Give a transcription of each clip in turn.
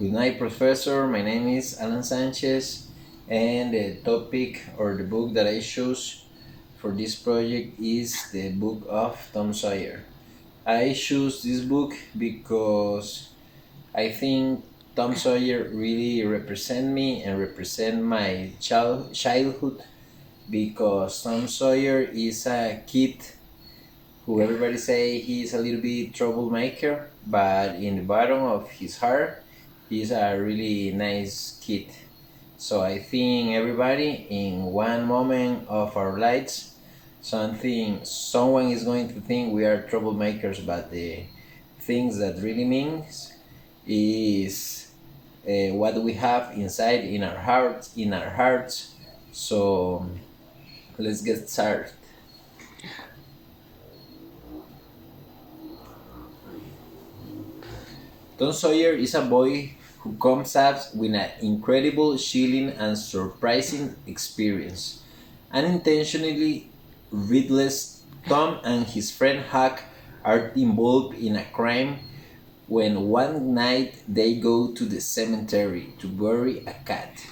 Good night, Professor. My name is Alan Sanchez, and the topic or the book that I chose for this project is the book of Tom Sawyer. I choose this book because I think Tom Sawyer really represent me and represent my childhood because Tom Sawyer is a kid who everybody say he's a little bit troublemaker, but in the bottom of his heart, he's a really nice kid. So I think everybody in one moment of our lives, someone is going to think we are troublemakers, but the things that really means is what we have inside in our hearts. So let's get started. Tom Sawyer is a boy who comes up with an incredible, chilling, and surprising experience. Unintentionally readless, Tom and his friend Huck are involved in a crime when one night they go to the cemetery to bury a cat.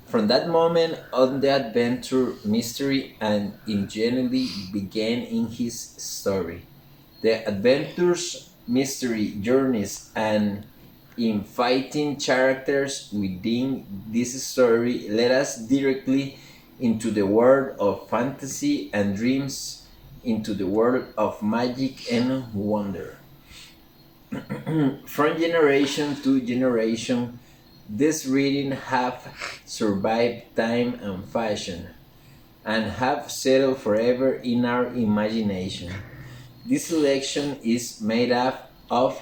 From that moment on, the adventure, mystery, and ingenuity began in his story. The adventures, mystery, journeys, and infighting characters within this story led us directly into the world of fantasy and dreams, into the world of magic and wonder. From generation to generation, this reading have survived time and fashion, and have settled forever in our imagination. This selection is made up of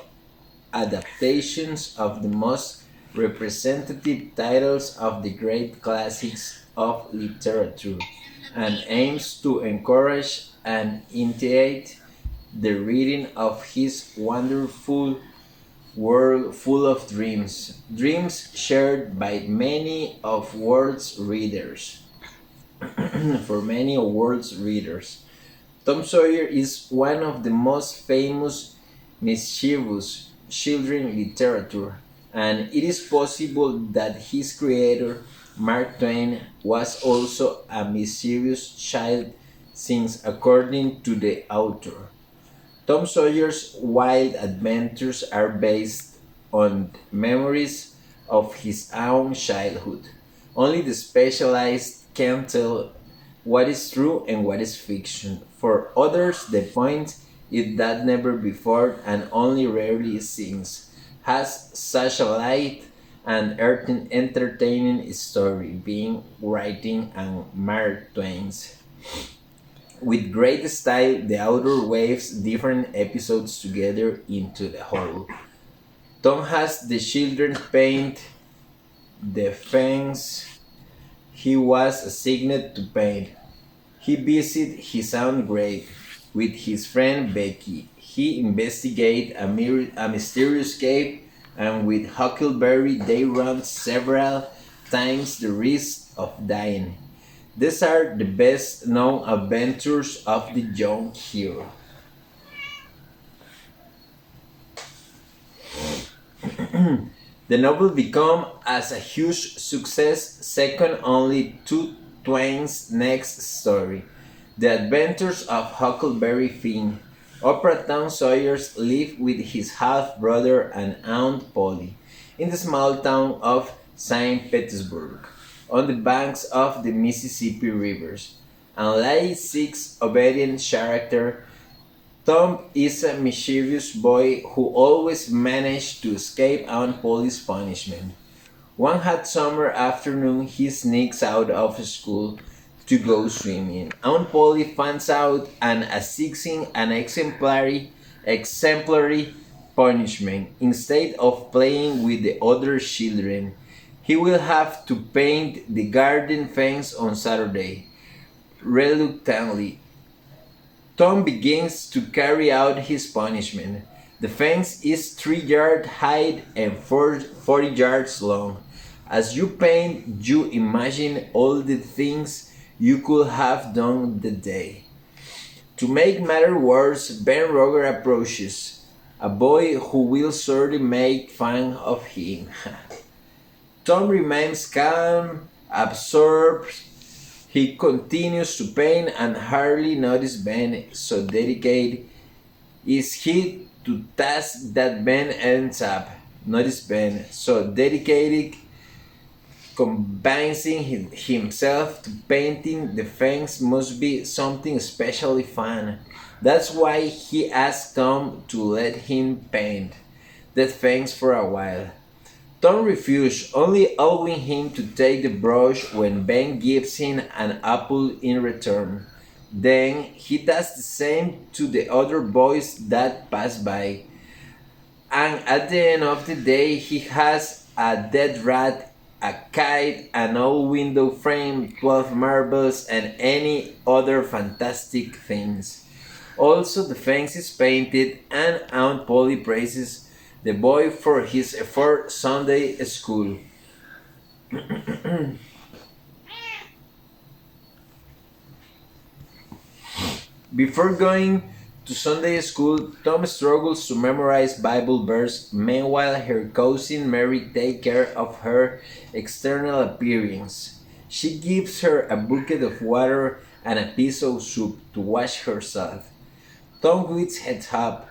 adaptations of the most representative titles of the great classics of literature and aims to encourage and initiate the reading of his wonderful world full of dreams, dreams shared by many of world's readers. For many of world's readers, Tom Sawyer is one of the most famous mischievous children literature, and it is possible that his creator, Mark Twain, was also a mischievous child, since, according to the author, Tom Sawyer's wild adventures are based on memories of his own childhood. Only the specialized can tell what is true and what is fiction. For others, the point is that never before and only rarely since has such a light and entertaining story being writing and Mark Twain's. With great style, the author weaves different episodes together into the whole. Tom has the children paint the things he was assigned to paint. He visits his own grave with his friend Becky. He investigates a mysterious cave, and with Huckleberry they run several times the risk of dying. These are the best known adventures of the young hero. The novel became as a huge success, second only to Twain's next story, The Adventures of Huckleberry Finn. Opera Tom Sawyer lived with his half-brother and Aunt Polly in the small town of St. Petersburg, on the banks of the Mississippi rivers. Unlike six obedient character, Tom is a mischievous boy who always managed to escape Aunt Polly's punishment. One hot summer afternoon, he sneaks out of school to go swimming. Aunt Polly finds out and assesses an exemplary punishment. Instead of playing with the other children, he will have to paint the garden fence on Saturday. Reluctantly, Tom begins to carry out his punishment. The fence is 3 yards high and 40 yards long. As you paint, you imagine all the things you could have done that day. To make matters worse, Ben Roger approaches. a boy who will surely make fun of him. Tom remains calm, absorbed. He continues to paint and hardly notices Ben, so dedicated is he to task that Ben ends up. Notice Ben, so dedicated, convincing himself to painting the fangs must be something especially fun. That's why he asked Tom to let him paint the fangs for a while. Tom refused, only allowing him to take the brush when Ben gives him an apple in return. Then he does the same to the other boys that pass by. And at the end of the day, he has a dead rat, a kite, an old window frame, 12 marbles, and any other fantastic things. Also, the fence is painted, and Aunt Polly praises the boy for his effort Sunday school. Before going to Sunday school, Tom struggles to memorize Bible verse. Meanwhile, her cousin Mary takes care of her external appearance. She gives her a bucket of water and a piece of soup to wash herself. Tom quits head up,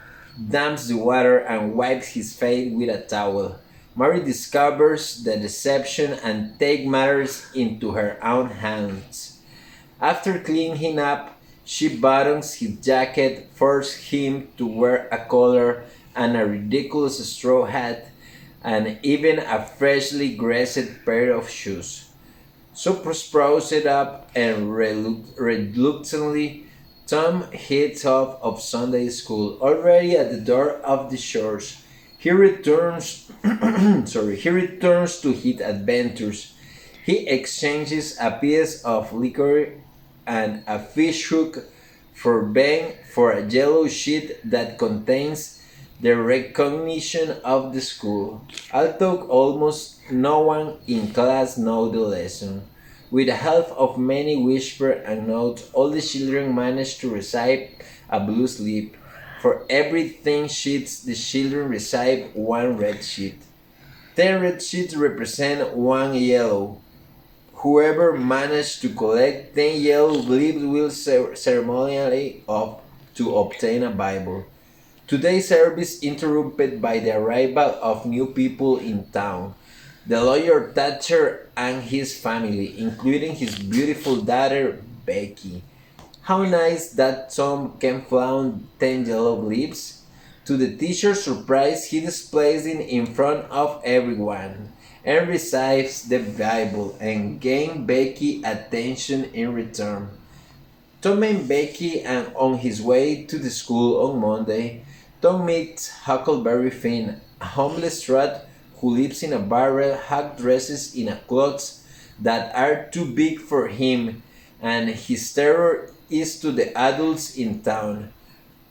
dumps the water, and wipes his face with a towel. Mary discovers the deception and takes matters into her own hands. After cleaning up, she buttons his jacket, forces him to wear a collar and a ridiculous straw hat, and even a freshly greased pair of shoes. So spruced up and reluctantly, Tom heads off of Sunday school. Already at the door of the church, he returns. He returns to his adventures. He exchanges a piece of liquor and a fish hook for Ben for a yellow sheet that contains the recognition of the school. Although almost no one in class knows the lesson. With the help of many whispers and notes, all the children manage to recite a blue slip. For every 10 sheets, the children receive one red sheet. 10 red sheets represent one yellow. Whoever managed to collect 10 yellow leaves will ceremonially up to obtain a Bible. Today's service interrupted by the arrival of new people in town. The lawyer Thatcher and his family, including his beautiful daughter Becky. How nice that Tom can flaunt 10 yellow leaves. To the teacher's surprise, he displays it in front of everyone and receives the Bible and gains Becky attention in return. Tom and Becky and on his way to the school on Monday, Tom meets Huckleberry Finn, a homeless rat who lives in a barrel. Huck dresses in clothes that are too big for him, and his terror is to the adults in town,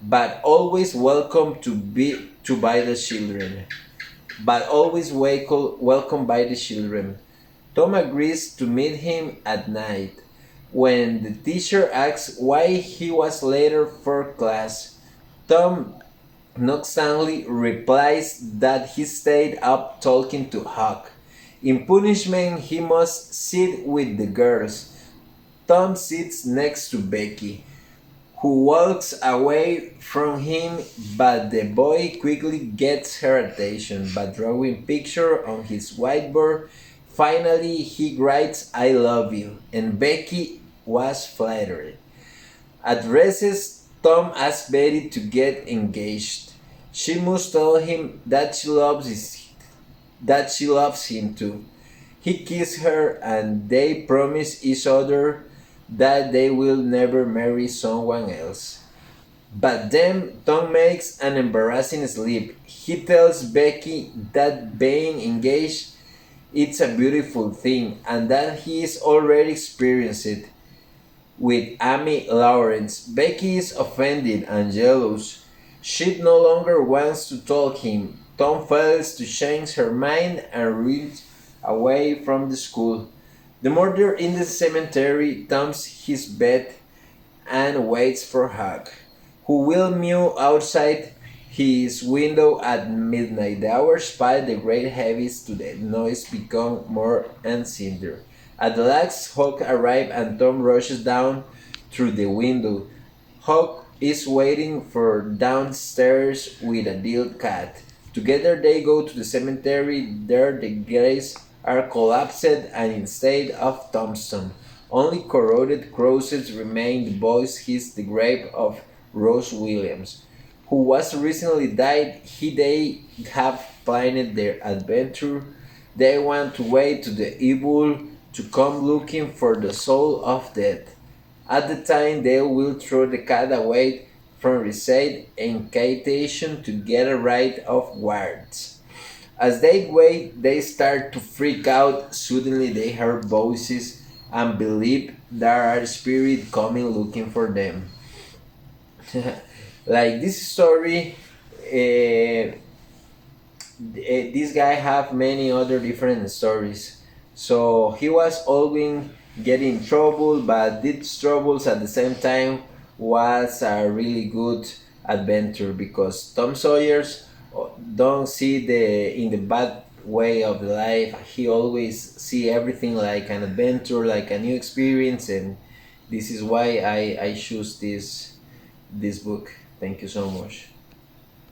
but always welcome by the children. But always welcome by the children. Tom agrees to meet him at night. When the teacher asks why he was later for class, Tom nonchalantly replies that he stayed up talking to Huck. In punishment, he must sit with the girls. Tom sits next to Becky, who walks away from him, but the boy quickly gets her attention by drawing picture on his whiteboard. Finally, he writes, "I love you," and Becky was flattered. At recess, Tom asks Betty to get engaged. She must tell him that she loves him too. He kisses her and they promise each other that they will never marry someone else. But then Tom makes an embarrassing slip. He tells Becky that being engaged is a beautiful thing and that he is already experienced it with Amy Lawrence. Becky is offended and jealous. She no longer wants to talk him. Tom fails to change her mind and runs away from the school. The murderer in the cemetery tombs his bed and waits for Huck, who will mew outside his window at midnight. The hours pass, the great heavies to the noise become more uncindered. At the last, Hawk arrives and Tom rushes down through the window. Hawk is waiting for downstairs with a dead cat. Together they go to the cemetery. There the graves are collapsed and instead of tombstone, only corroded crosses remain. The boys hiss the grave of Rose Williams, who was recently died. They have planned their adventure. They want to wait to the evil to come looking for the soul of death. At the time they will throw the cat away from receipt incantation to get rid of guards. As they wait, they start to freak out. Suddenly they hear voices and believe there are spirits coming looking for them. Like this story, this guy have many other different stories. So he was always getting trouble, but these troubles at the same time was a really good adventure because Tom Sawyer's don't see the in the bad way of life. He always see everything like an adventure, like a new experience, and this is why I choose this book. Thank you so much.